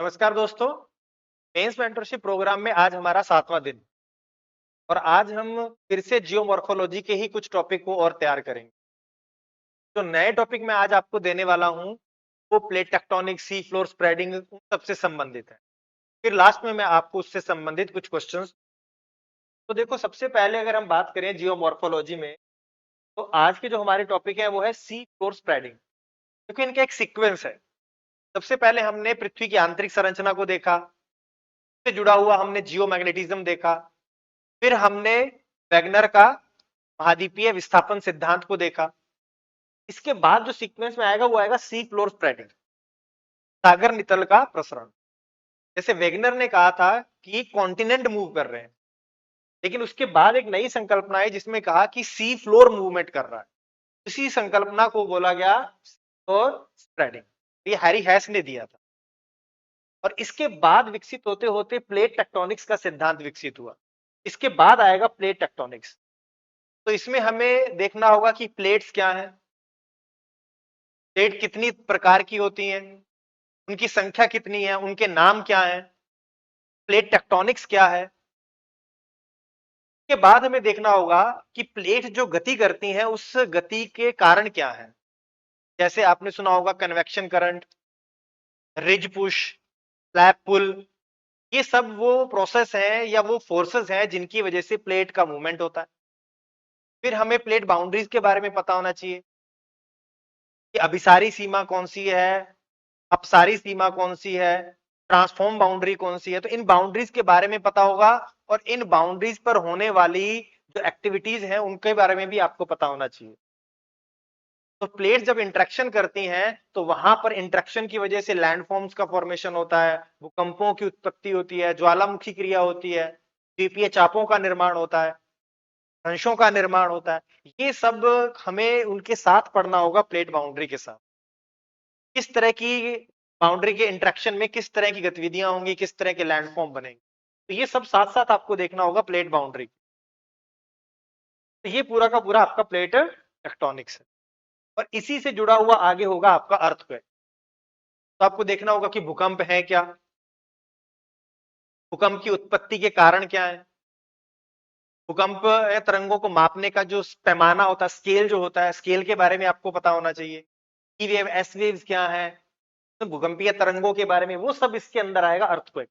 नमस्कार दोस्तों। Mains mentorship programme में आज हमारा 7वां दिन और आज हम फिर से जियोमॉर्फोलॉजी के ही कुछ टॉपिक को और तैयार करेंगे। जो नए टॉपिक मैं आज आपको देने वाला हूं वो plate tectonic, sea floor spreading उन सबसे संबंधित है। फिर लास्ट में मैं आपको उससे संबंधित कुछ क्वेश्चंस। तो देखो, सबसे पहले अगर हम बात करें जियोमॉर्फोलॉजी में, तो आज के जो हमारे टॉपिक है वो है सी फ्लोर स्प्रेडिंग। क्योंकि इनका एक सीक्वेंस है। सबसे पहले हमने पृथ्वी की आंतरिक संरचना को देखा, से जुड़ा हुआ हमने जियोमैग्नेटिज्म देखा, फिर हमने वैगनर का महाद्वीपीय विस्थापन सिद्धांत को देखा। इसके बाद जो सीक्वेंस में आएगा वो आएगा सी फ्लोर स्प्रेडिंग, सागर नितल का प्रसरण। जैसे वैगनर ने कहा था कि कॉन्टिनेंट मूव कर रहे हैं, लेकिन उसके बाद एक नई संकल्पना है जिसमें कहा कि सी फ्लोर मूवमेंट कर रहा है। इसी संकल्पना को बोला गया फ्लोर स्प्रेडिंग। ये हैरी हैस ने दिया था और इसके बाद विकसित होते होते प्लेट टेक्टोनिक्स का सिद्धांत विकसित हुआ। इसके बाद आएगा प्लेट टेक्टोनिक्स। तो इसमें हमें देखना होगा कि प्लेट्स क्या है, प्लेट कितनी प्रकार की होती हैं, उनकी संख्या कितनी है, उनके नाम क्या है, प्लेट टेक्टोनिक्स क्या है। के बाद हमें देखना होगा कि प्लेट जो गति करती हैं उस गति के कारण क्या है। जैसे आपने सुना होगा convection current, ridge push, slab pull. ये सब वो प्रोसेस है या वो फोर्सेस हैं जिनकी वजह से प्लेट का मूवमेंट होता है। फिर हमें प्लेट बाउंड्रीज के बारे में पता होना चाहिए कि अभिसारी सीमा कौन सी है, अपसारी सीमा कौन सी है, ट्रांसफॉर्म बाउंड्री कौन सी है। तो इन बाउंड्रीज के बारे में पता होगा और इन बाउंड्रीज पर होने वाली जो एक्टिविटीज हैं उनके बारे में भी आपको पता होना चाहिए। तो प्लेट जब इंटरेक्शन करती हैं तो वहां पर इंटरेक्शन की वजह से लैंडफॉर्म्स का फॉर्मेशन होता है, भूकंपों की उत्पत्ति होती है, ज्वालामुखी क्रिया होती है, द्वीपीय चापों का निर्माण होता है, अंशों का निर्माण होता है। ये सब हमें उनके साथ पढ़ना होगा प्लेट बाउंड्री के साथ। किस तरह की बाउंड्री के इंटरेक्शन में किस तरह की गतिविधियां होंगी, किस तरह के लैंडफॉर्म बनेंगे, तो ये सब साथ साथ आपको देखना होगा प्लेट बाउंड्री। तो ये पूरा का पूरा आपका प्लेट टेक्टोनिक्स है और इसी से जुड़ा हुआ आगे होगा आपका अर्थक्वेक। तो आपको देखना होगा कि भूकंप है क्या, भूकंप की उत्पत्ति के कारण क्या है, भूकंप तरंगों को मापने का जो पैमाना होता है, स्केल जो होता है, स्केल के बारे में आपको पता होना चाहिए। ई वेव, एस वेव्स क्या है, तो भूकंपीय तरंगों के बारे में वो सब इसके अंदर आएगा अर्थक्वेक।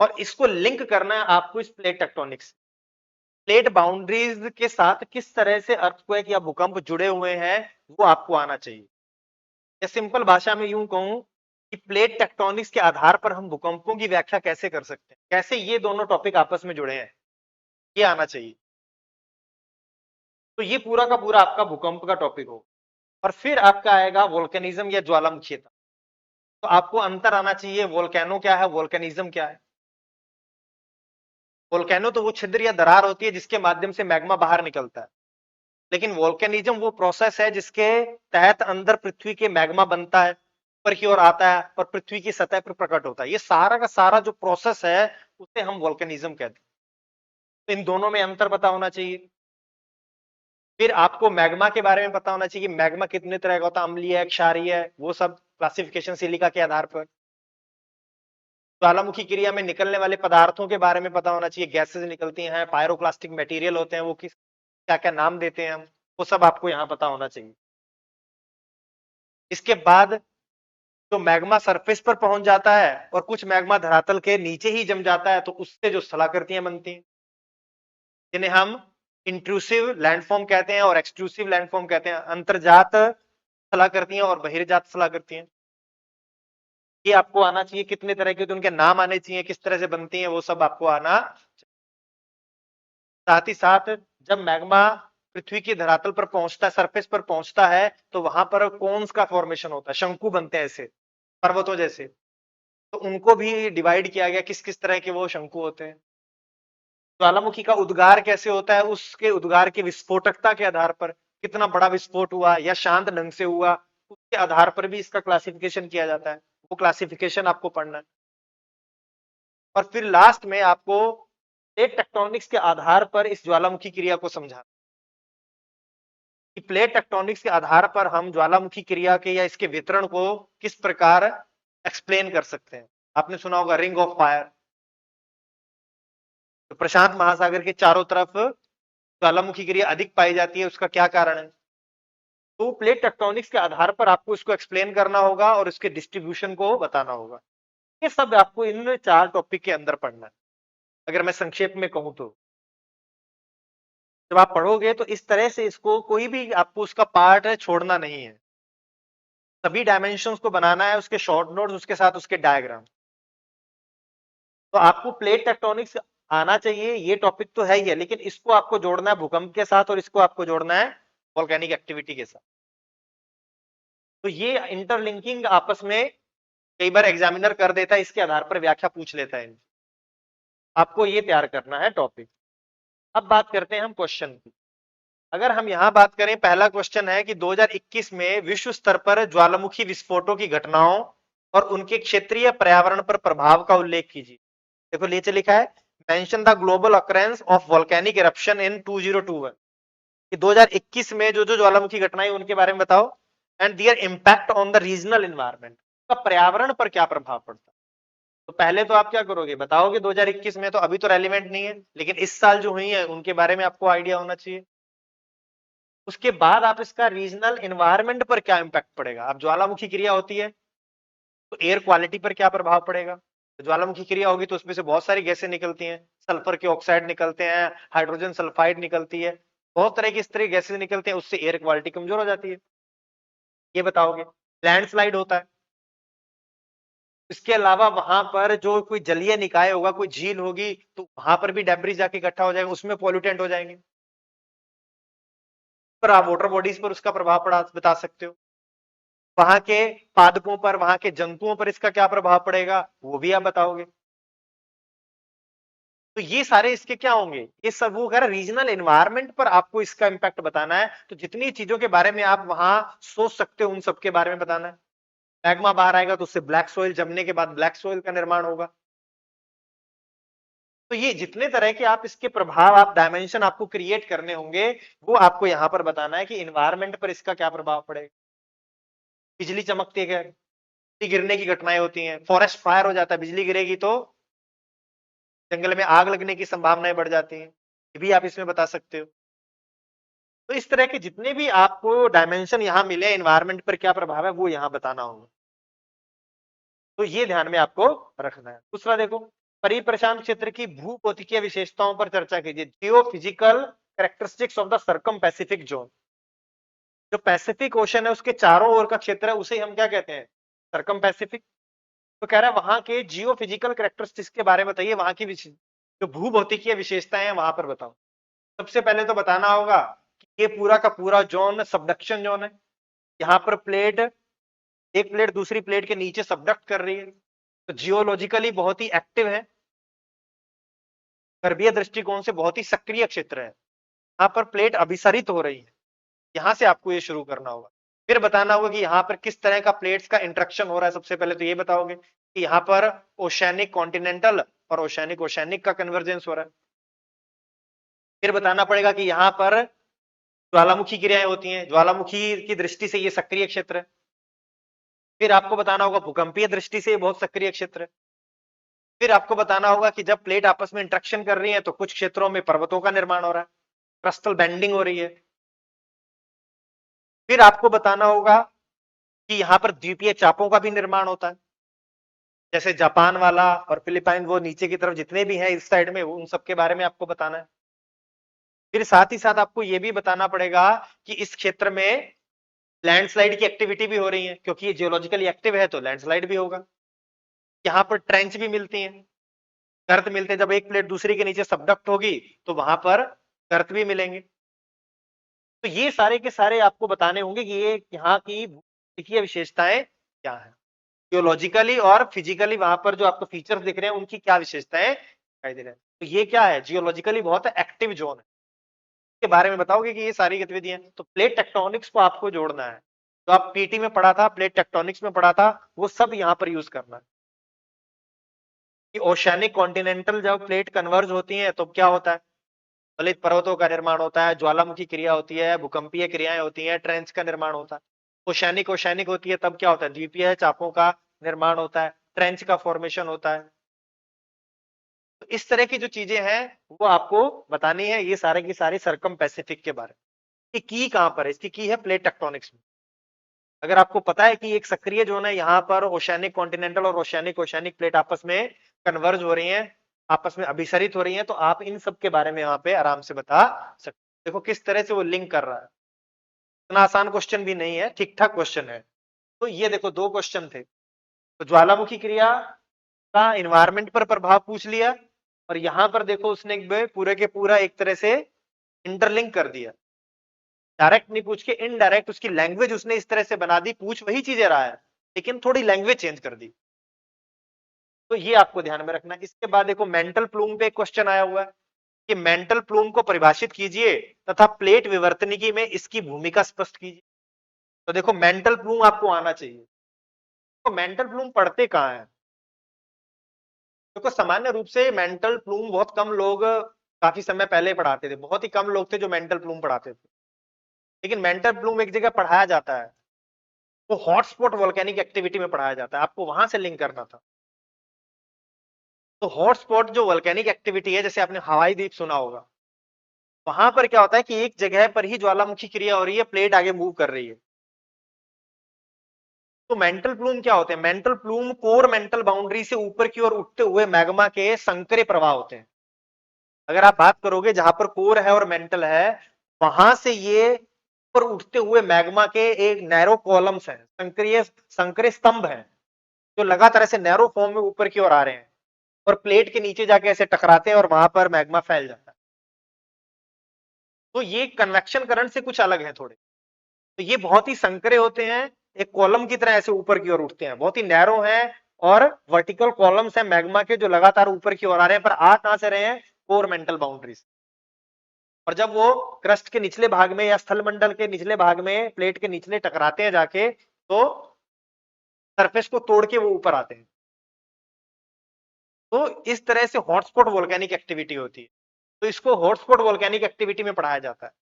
और इसको लिंक करना है आपको इस प्लेट टेक्टोनिक्स, प्लेट बाउंड्रीज के साथ किस तरह से अर्थक्वेक या भूकंप जुड़े हुए हैं वो आपको आना चाहिए। या सिंपल भाषा में यूं कहूं कि प्लेट टेक्टोनिक्स के आधार पर हम भूकंपों की व्याख्या कैसे कर सकते हैं, कैसे ये दोनों टॉपिक आपस में जुड़े हैं, ये आना चाहिए। तो ये पूरा का पूरा आपका भूकंप का टॉपिक हो। और फिर आपका आएगा वोल्केनिज्म या ज्वालामुखीता। तो आपको अंतर आना चाहिए, वोल्केनो क्या है, वोल्केनिज्म क्या है। वोल्केनो तो वो छिद्र या दरार होती है जिसके माध्यम से मैग्मा बाहर निकलता है, लेकिन वोल्केनिज्म वो प्रोसेस है जिसके तहत अंदर पृथ्वी के मैग्मा बनता है, ऊपर की ओर आता है और पृथ्वी की सतह पर प्रकट होता है। ये सारा का सारा जो प्रोसेस है उसे हम वोल्केनिज्म कहते हैं। तो इन दोनों में अंतर पता होना चाहिए। फिर आपको मैग्मा के बारे में पता होना चाहिए कि मैग्मा कितने तरह का होता है, अम्लीय है, क्षारीय है, वो सब क्लासिफिकेशन सिलिका के आधार पर। ज्वालामुखी क्रिया में निकलने वाले पदार्थों के बारे में पता होना चाहिए, गैसेस निकलती हैं, पायरोक्लास्टिक मटेरियल होते हैं, वो किस क्या क्या नाम देते हैं हम, वो सब आपको यहां पता होना चाहिए। इसके बाद जो मैग्मा सरफेस पर पहुंच जाता है और कुछ मैग्मा धरातल के नीचे ही जम जाता है, तो उससे जो स्थलाकृतियां बनती हैं जिन्हें हम इंट्रूसिव लैंडफॉर्म कहते हैं और एक्सट्रूसिव लैंडफॉर्म कहते हैं। अंतर्जात स्थलाकृतियां और बहिर्जात स्थलाकृतियां, ये आपको आना चाहिए। कितने तरह के, तो उनके नाम आने चाहिए, किस तरह से बनती हैं, वो सब आपको आना। साथ ही साथ जब मैग्मा पृथ्वी की धरातल पर पहुंचता है, सरफेस पर पहुंचता है, तो वहां पर कोन्स का फॉर्मेशन होता है, शंकु बनते हैं ऐसे पर्वतों जैसे। तो उनको भी डिवाइड किया गया किस किस तरह के वो शंकु होते हैं। ज्वालामुखी का उद्गार कैसे होता है, उसके उद्गार की विस्फोटकता के आधार पर, कितना बड़ा विस्फोट हुआ या शांत ढंग से हुआ, उसके आधार पर भी इसका क्लासिफिकेशन किया जाता है। वो क्लासिफिकेशन आपको पढ़ना है। और फिर लास्ट में आपको प्लेट टेक्टोनिक्स के आधार पर इस ज्वालामुखी क्रिया को समझाना कि प्लेट टेक्टोनिक्स के आधार पर हम ज्वालामुखी क्रिया के या इसके वितरण को किस प्रकार एक्सप्लेन कर सकते हैं। आपने सुना होगा रिंग ऑफ फायर, तो प्रशांत महासागर के चारों तरफ ज्वालामुखी क्रिया अधिक पाई जाती है, उसका क्या कारण है? तो प्लेट टेक्टोनिक्स के आधार पर आपको इसको एक्सप्लेन करना होगा और इसके डिस्ट्रीब्यूशन को बताना होगा। ये सब आपको इन 4 टॉपिक के अंदर पढ़ना है। अगर मैं संक्षेप में कहूं तो जब आप पढ़ोगे तो इस तरह से इसको कोई भी आपको उसका पार्ट है छोड़ना नहीं है, सभी डायमेंशंस को बनाना है, उसके शॉर्ट नोट्स, उसके साथ उसके डायग्राम। तो आपको प्लेट टेक्टोनिक्स आना चाहिए, ये टॉपिक तो है ही है, लेकिन इसको आपको जोड़ना है भूकंप के साथ और इसको आपको जोड़ना है वोल्केनिक एक्टिविटी के साथ। तो ये इंटरलिंकिंग आपस में कई बार एग्जामिनर कर देता है, इसके आधार पर व्याख्या पूछ लेता है। आपको ये तैयार करना है टॉपिक। अब बात करते हैं हम क्वेश्चन की। अगर हम यहां बात करें, पहला क्वेश्चन है कि 2021 में विश्व स्तर पर ज्वालामुखी विस्फोटों की घटनाओं और उनके क्षेत्रीय पर्यावरण पर प्रभाव का उल्लेख कीजिए। देखो नीचे लिखा है mention the global occurrence of volcanic eruption in 2021 कि 2021 में जो जो ज्वालामुखी घटनाएं उनके बारे में बताओ, and their impact on the regional environment, का पर्यावरण पर क्या प्रभाव पड़ता है। तो पहले तो आप क्या करोगे, बताओगे 2021 में, तो अभी तो रेलिवेंट नहीं है, लेकिन इस साल जो हुई है उनके बारे में आपको आइडिया होना चाहिए। उसके बाद आप इसका रीजनल एनवायरनमेंट पर क्या इंपैक्ट पड़ेगा। अब ज्वालामुखी क्रिया होती है तो एयर क्वालिटी पर क्या प्रभाव पड़ेगा। तो ज्वालामुखी क्रिया होगी तो उसमें से बहुत सारी गैसें निकलती हैं, सल्फर के ऑक्साइड निकलते हैं, हाइड्रोजन सल्फाइड निकलती है, बहुत तरह की इस तरह गैसें निकलते हैं, उससे एयर क्वालिटी कमजोर हो जाती है, ये बताओगे। लैंडस्लाइड होता है, इसके अलावा वहां पर जो कोई जलीय निकाय होगा, कोई झील होगी, तो वहां पर भी डेब्रिस जाके इकट्ठा हो जाएगा, उसमें पॉल्यूटेंट हो जाएंगे, पर आप वाटर बॉडीज पर उसका प्रभाव पड़ा बता सकते हो। वहां के पादपों पर, वहां के जंतुओं पर इसका क्या प्रभाव पड़ेगा, वो भी आप बताओगे। तो ये सारे इसके क्या होंगे, ये सब वो कह रीजनल एनवायरनमेंट पर आपको इसका इंपैक्ट बताना है। तो जितनी चीजों के बारे में आप वहां सोच सकते हो उन सब के बारे में बताना है। मैग्मा बाहर आएगा तो उससे ब्लैक सोइल जमने के बाद ब्लैक सोइल का निर्माण होगा। तो ये जितने तरह के आप इसके प्रभाव, आप डायमेंशन आपको क्रिएट करने होंगे, वो आपको यहां पर बताना है कि इन्वायरमेंट पर इसका क्या प्रभाव पड़ेगा। बिजली चमकती है, बिजली गिरने की घटनाएं होती हैं, फॉरेस्ट फायर हो जाता है, बिजली गिरेगी तो जंगल में आग लगने की संभावनाएं बढ़ जाती हैं, ये भी आप इसमें बता सकते हो। तो इस तरह के जितने भी आपको डायमेंशन यहां मिले, एनवायरमेंट पर क्या प्रभाव है, वो यहां बताना होगा। तो ये ध्यान में आपको रखना है। दूसरा देखो, परिप्रशांत क्षेत्र की भूभौतिकीय विशेषताओं पर चर्चा कीजिए। Geophysical characteristics of the circum Pacific zone. जो पैसिफिक ओशन है उसके चारों ओर का क्षेत्र है, उसे हम क्या कहते हैं, सर्कम पैसिफिक। तो कह रहा है वहां के जियो फिजिकल कैरेक्टरिस्टिक्स के बारे में बताइए, वहां की जो भूभौतिकीय विशेषताएं हैं वहां पर बताओ। सबसे पहले तो बताना होगा कि ये पूरा का पूरा जोन सबडक्शन जोन है, यहाँ पर प्लेट, एक प्लेट दूसरी प्लेट के नीचे सबडक्ट कर रही है, तो जियोलॉजिकली बहुत ही एक्टिव है, गर्भीय दृष्टिकोण से बहुत ही सक्रिय क्षेत्र है। यहाँ पर प्लेट अभिसरित हो रही है, यहां से आपको ये शुरू करना होगा। फिर बताना होगा कि यहाँ पर किस तरह का प्लेट्स का इंट्रक्शन हो रहा है। सबसे पहले तो ये बताओगे कि यहाँ पर ओशैनिक कॉन्टिनेंटल और ओशैनिक ओशैनिक का कन्वर्जेंस हो रहा है। फिर बताना पड़ेगा कि यहाँ पर ज्वालामुखी क्रियाएं होती हैं, ज्वालामुखी की दृष्टि से ये सक्रिय क्षेत्र है। फिर आपको बताना होगा भूकंपीय दृष्टि से ये बहुत सक्रिय क्षेत्र है। फिर आपको बताना होगा कि जब प्लेट आपस में इंट्रक्शन कर रही है तो कुछ क्षेत्रों में पर्वतों का निर्माण हो रहा है, क्रस्टल बेंडिंग हो रही है। फिर आपको बताना होगा कि यहां पर द्वीपीय चापों का भी निर्माण होता है, जैसे जापान वाला और फिलीपाइन, वो नीचे की तरफ जितने भी हैं इस साइड में, उन सब के बारे में आपको बताना है। फिर साथ ही साथ आपको यह भी बताना पड़ेगा कि इस क्षेत्र में लैंडस्लाइड की एक्टिविटी भी हो रही है, क्योंकि ये जियोलॉजिकली एक्टिव है तो लैंडस्लाइड भी होगा। यहाँ पर ट्रेंच भी मिलती हैं, गर्त मिलते हैं, जब एक प्लेट दूसरी के नीचे सबडक्ट होगी तो वहां पर गर्त भी मिलेंगे। तो ये सारे के सारे आपको बताने होंगे कि ये यहाँ की भौतिकीय विशेषताएं क्या है, जियोलॉजिकली और फिजिकली वहां पर जो आपको फीचर्स दिख रहे हैं उनकी क्या विशेषताएं दिखाई दे रहे हैं। तो ये क्या है, जियोलॉजिकली बहुत एक्टिव जोन है, के बारे में बताओगे कि ये सारी गतिविधियां। तो प्लेट टेक्टोनिक्स को आपको जोड़ना है, तो आप पीटी में पढ़ा था, प्लेट टेक्टोनिक्स में पढ़ा था, वो सब यहां पर यूज करना है। कि ओशियानिक कॉन्टिनेंटल जब प्लेट कन्वर्ज होती है तो क्या होता है, फलित पर्वतों का निर्माण होता है, ज्वालामुखी क्रिया होती है, भूकंपीय क्रियाएं होती हैं, ट्रेंच का निर्माण होता है। ओशियानिक ओशियानिक होती है तब क्या होता है, द्वीपीय चापों का निर्माण होता है, ट्रेंच का फॉर्मेशन होता है। तो इस तरह की जो चीजें हैं वो आपको बतानी है, ये सारे की सारी सरकम पैसिफिक के बारे में। की कहां पर है, इसकी की है प्लेट टेक्टोनिक्स में। अगर आपको पता है कि एक सक्रिय जोन है, यहाँ पर ओशियानिक कॉन्टिनेंटल और ओशियानिक ओशियानिक प्लेट आपस में कन्वर्ज हो रही हैं, आपस में अभिसरित हो रही हैं, तो आप इन सब के बारे में यहाँ पे आराम से बता सकते। देखो किस तरह से वो लिंक कर रहा है। इतना आसान क्वेश्चन भी नहीं है, ठीक ठाक क्वेश्चन है। तो ये देखो दो क्वेश्चन थे। तो ज्वालामुखी क्रिया का इन्वायरमेंट पर प्रभाव पूछ लिया, और यहां पर देखो उसने पूरे के पूरा एक तरह से इंटरलिंक कर दिया। डायरेक्ट नहीं पूछ के इनडायरेक्ट उसकी लैंग्वेज उसने इस तरह से बना दी, पूछ वही चीजें रहा है लेकिन थोड़ी लैंग्वेज चेंज कर दी। तो ये आपको ध्यान में रखना। इसके बाद देखो मेंटल प्लूम पे एक क्वेश्चन आया हुआ है कि मेंटल प्लूम को परिभाषित कीजिए तथा प्लेट विवर्तनिकी में इसकी भूमिका स्पष्ट कीजिए। तो देखो मेंटल प्लूम आपको आना चाहिए। तो मेंटल प्लूम पढ़ते कहाँ है? देखो सामान्य रूप से मेंटल प्लूम बहुत कम लोग काफी समय पहले पढ़ाते थे, बहुत ही कम लोग थे जो मेंटल प्लूम पढ़ाते थे। लेकिन मेंटल प्लूम एक जगह पढ़ाया जाता है, वो हॉटस्पॉट वोल्केनिक एक्टिविटी में पढ़ाया जाता है, आपको वहां से लिंक करना था। तो हॉटस्पॉट जो वोल्केनिक एक्टिविटी है, जैसे आपने हवाई द्वीप सुना होगा, वहां पर क्या होता है कि एक जगह पर ही ज्वालामुखी क्रिया हो रही है, प्लेट आगे मूव कर रही है। तो मेंटल प्लूम क्या होते हैं? Mantle plume core mantle boundary से ऊपर की ओर उठते हुए मैग्मा के संकरे प्रवाह होते हैं। अगर आप बात करोगे जहां पर कोर है और मेंटल है, वहां से ये ऊपर उठते हुए मैग्मा के एक नैरो कॉलम्स हैं, संक्रिय संकरे स्तंभ हैं, जो लगातार ऐसे नैरो फॉर्म में ऊपर की ओर आ रहे हैं और प्लेट के नीचे जाके ऐसे टकराते हैं और वहां पर मैग्मा फैल जाता है। तो ये कन्वेक्शन करंट से कुछ अलग है थोड़े। तो ये बहुत ही संकरे होते हैं, एक कॉलम की तरह ऐसे ऊपर की ओर उठते हैं, बहुत ही नैरो हैं और वर्टिकल कॉलम्स हैं मैग्मा के, जो लगातार ऊपर की ओर आ रहे हैं, पर आ कहां से रहे हैं? Core mantle boundaries. और जब वो क्रस्ट के निचले भाग में या स्थल मंडल के निचले भाग में प्लेट के निचले टकराते हैं जाके, तो सरफेस को तोड़ के वो ऊपर आते हैं। तो इस तरह से हॉटस्पॉट वोल्केनिक एक्टिविटी होती है। तो इसको हॉटस्पॉट वोल्केनिक एक्टिविटी में पढ़ाया जाता है।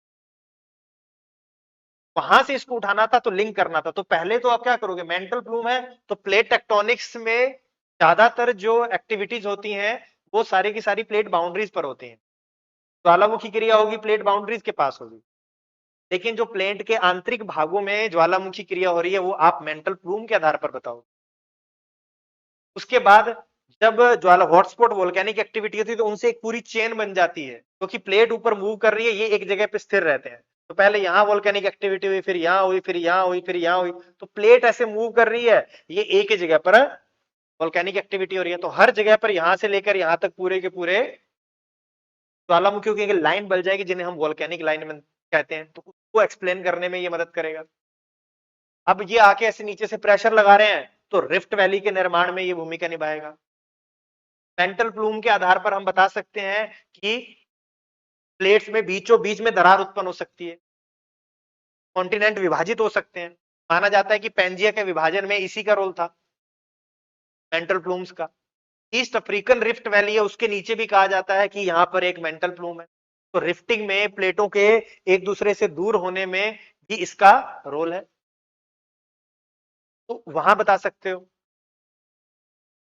वहां से इसको उठाना था तो लिंक करना था। तो पहले तो आप क्या करोगे, मेंटल प्लूम है तो प्लेट टेक्टोनिक्स में ज्यादातर जो एक्टिविटीज होती हैं वो सारी की सारी प्लेट बाउंड्रीज पर होती हैं। ज्वालामुखी क्रिया होगी प्लेट बाउंड्रीज के पास होगी, लेकिन जो प्लेट के आंतरिक भागों में ज्वालामुखी क्रिया हो रही है वो आप मेंटल प्लूम के आधार पर बताओ। उसके बाद जब ज्वाला हॉटस्पॉट वोल्केनिक एक्टिविटी होती है तो उनसे एक पूरी चेन बन जाती है, क्योंकि प्लेट ऊपर मूव कर रही है, ये एक जगह पे स्थिर रहते हैं। तो पहले यहां वोल्केनिक एक्टिविटी हुई, फिर यहां हुई, फिर यहां हुई, फिर यहां हुई, तो प्लेट ऐसे मूव कर रही है, ये एक ही जगह पर वोल्केनिक एक्टिविटी हो रही है। तो हर जगह पर यहां से लेकर यहां तक पूरे के पूरे ज्वालामुखियों की एक लाइन बन जाएगी, जिन्हें हम वोल्केनिक लाइन में कहते हैं। तो उसको एक्सप्लेन करने में ये मदद करेगा। अब ये आके ऐसे नीचे से प्रेशर लगा रहे हैं, तो रिफ्ट वैली के निर्माण में ये भूमिका निभाएगा। मेंटल प्लूम के आधार पर हम बता सकते हैं कि प्लेट्स में बीचों बीच में दरार उत्पन्न हो सकती है, कॉन्टिनेंट विभाजित हो सकते हैं। माना जाता है कि पेंजिया के विभाजन में इसी का रोल था, मेंटल प्लूम्स का। ईस्ट अफ्रीकन रिफ्ट वैली है, उसके नीचे भी कहा जाता है कि यहां पर एक मेंटल प्लूम है। तो रिफ्टिंग में प्लेटों के एक दूसरे से दूर होने में भी इसका रोल है, तो वहां बता सकते हो।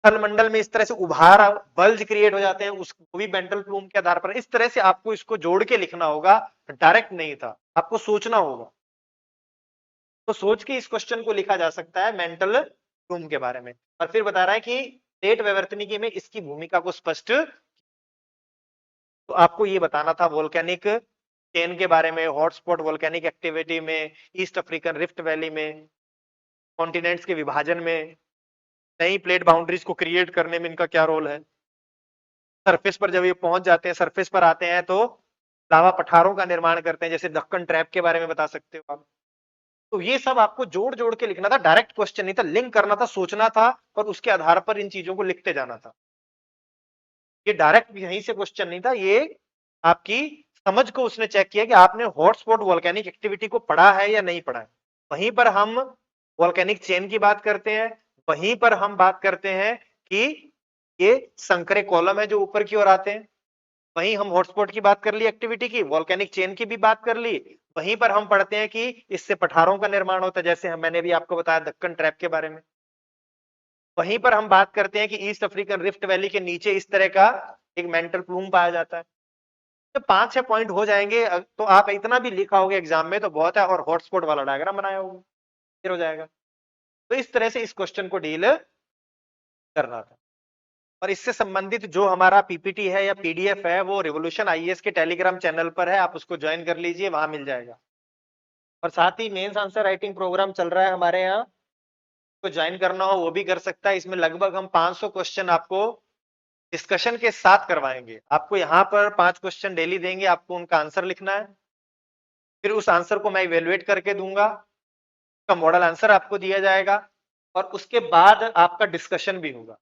स्थल मंडल में इस तरह से उभार बल्ज क्रिएट हो जाते हैं, उसको भी मेंटल प्लूम के आधार पर। इस तरह से आपको इसको जोड़ के लिखना होगा, डायरेक्ट नहीं था, आपको सोचना होगा। तो सोच के इस क्वेश्चन को लिखा जा सकता है मेंटल प्लूम के बारे में। और फिर बता रहा है कि प्लेट विवर्तनिकी में इसकी भूमिका को स्पष्ट। तो आपको ये बताना था वोल्केनिक चेन के बारे में, हॉटस्पॉट वोल्केनिक एक्टिविटी में, ईस्ट अफ्रीकन रिफ्ट वैली में, कॉन्टिनेंट्स के विभाजन में, नई प्लेट बाउंड्रीज को क्रिएट करने में इनका क्या रोल है। सरफेस पर जब ये पहुंच जाते हैं, सरफेस पर आते हैं, तो लावा पठारों का निर्माण करते हैं, जैसे दक्कन ट्रैप के बारे में बता सकते हो आप। तो ये सब आपको जोड़ जोड़ के लिखना था, डायरेक्ट क्वेश्चन नहीं था, लिंक करना था, सोचना था, और उसके आधार पर इन चीजों को लिखते जाना था। ये डायरेक्ट यहीं से क्वेश्चन नहीं था, ये आपकी समझ को उसने चेक किया कि आपने हॉटस्पॉट वोल्केनिक एक्टिविटी को पढ़ा है या नहीं पढ़ा है। वहीं पर हम वोल्केनिक चेन की बात करते हैं, वहीं पर हम बात करते हैं कि ये संकरे कॉलम है जो ऊपर की ओर आते हैं। वहीं हम हॉटस्पॉट की बात कर ली, एक्टिविटी की, वोल्केनिक चेन की भी बात कर ली। वहीं पर हम पढ़ते हैं कि इससे पठारों का निर्माण होता है, जैसे मैंने भी आपको बताया दक्कन ट्रैप के बारे में। वहीं पर हम बात करते हैं कि ईस्ट अफ्रीकन रिफ्ट वैली के नीचे इस तरह का एक मेंटल प्लूम पाया जाता है। जब 5-6 पॉइंट हो जाएंगे तो आप इतना भी लिखा होगा एग्जाम में तो बहुत है, और हॉटस्पॉट वाला डायग्राम बनाया होगा, फिर हो जाएगा। तो इस तरह से इस क्वेश्चन को डील करना था। और इससे संबंधित जो हमारा पीपीटी है या पीडीएफ है वो रिवोल्यूशन आईएएस के टेलीग्राम चैनल पर है, आप उसको ज्वाइन कर लीजिए, वहां मिल जाएगा। और साथ ही मेंस आंसर राइटिंग प्रोग्राम चल रहा है हमारे यहाँ, को ज्वाइन करना हो वो भी कर सकता है। इसमें लगभग हम 500 क्वेश्चन आपको डिस्कशन के साथ करवाएंगे। आपको यहाँ पर 5 क्वेश्चन डेली देंगे, आपको उनका आंसर लिखना है, फिर उस आंसर को मैं इवेलुएट करके दूंगा, उसका मॉडल आंसर आपको दिया जाएगा, और उसके बाद आपका डिस्कशन भी होगा।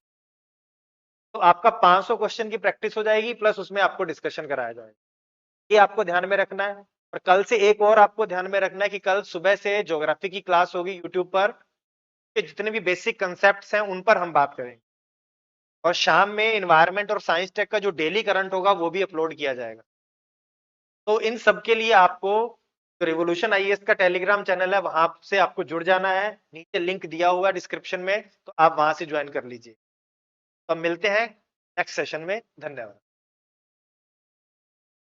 तो आपका 500 क्वेश्चन की प्रैक्टिस हो जाएगी, प्लस उसमें आपको डिस्कशन कराया जाएगा। ये आपको ध्यान में रखना है। और कल से एक और आपको ध्यान में रखना है कि कल सुबह से ज्योग्राफी की क्लास होगी यूट्यूब पर, कि जितने भी बेसिक कंसेप्ट्स हैं उन पर हम बात करेंगे। और शाम में इन्वायरमेंट और साइंस टेक का जो डेली करंट होगा वो भी अपलोड किया जाएगा। तो इन सब के लिए आपको जो रिवोल्यूशन आईएएस का टेलीग्राम चैनल है वहां से आपको जुड़ जाना है, नीचे लिंक दिया हुआ है डिस्क्रिप्शन में, तो आप वहां से ज्वाइन कर लीजिए। तो अब मिलते हैं नेक्स्ट सेशन में। धन्यवाद।